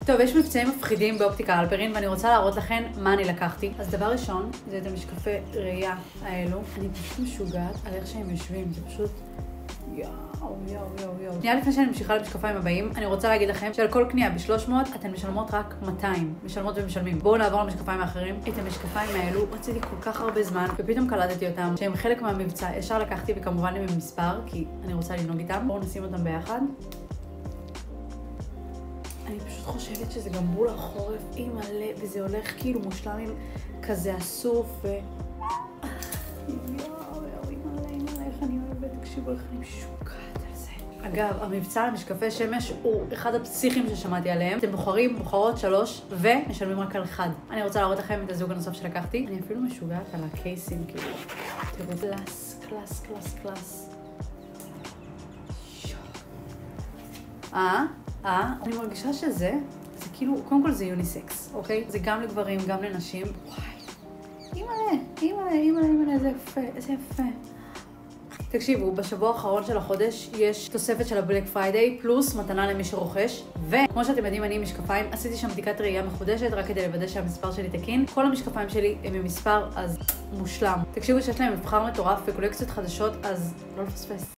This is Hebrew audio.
טוב, יש מבצעים מפחידים באופטיקה אלפרין, ואני רוצה להראות לכם מה אני לקחתי. אז דבר ראשון, זה את המשקפי ראייה האלו. אני פשוט משוגעת על איך שהם יושבים, זה פשוט... יאו. שנייה לפני שאני ממשיכה למשקפיים הבאים, אני רוצה להגיד לכם שעל כל קנייה ב-300 אתן משלמות רק 200. משלמות ומשלמים. בואו נעבור למשקפיים האחרים. את המשקפיים האלו רציתי כל כך הרבה זמן, ופתאום קלטתי אותם, שהם חלק מהמבצע. ישר לקחתי וכמובן עם מספר, כי אני רוצה לנהוג איתם. בואו נשים אותם ביחד. אני פשוט חושבת שזה גם בול החורף עם מלא, וזה הולך כאילו מושלם עם כזה אסוף ו... איך אני אוהבת, תקשיבו איך אני משוגעת על זה. אגב, המבצע למשקפי שמש הוא אחד הפסיכים ששמעתי עליהם. אתם בוחרות 3 ומשלמים רק על 1. אני רוצה להראות לכם את הזוג הנוסף שלקחתי. אני אפילו משוגעת על הקייסים, כאילו. תראו, קלאס. אני מרגישה שזה כאילו, קודם כל זה יוניסקס, אוקיי? זה גם לגברים, גם לנשים. וואי, אימא'לה, איזה יפה. תקשיבו, בשבוע האחרון של החודש יש תוספת של הבלק פריידיי פלוס מתנה למי שרוכש, וכמו שאתם יודעים, אני עם משקפיים, עשיתי שם בדיקת ראייה מחודשת רק כדי לוודא שהמספר שלי תקין. כל המשקפיים שלי הם עם מספר, אז מושלם. תקשיבו שיש להם מבחר מטורף וקולקציות חדשות, אז לא לפספס.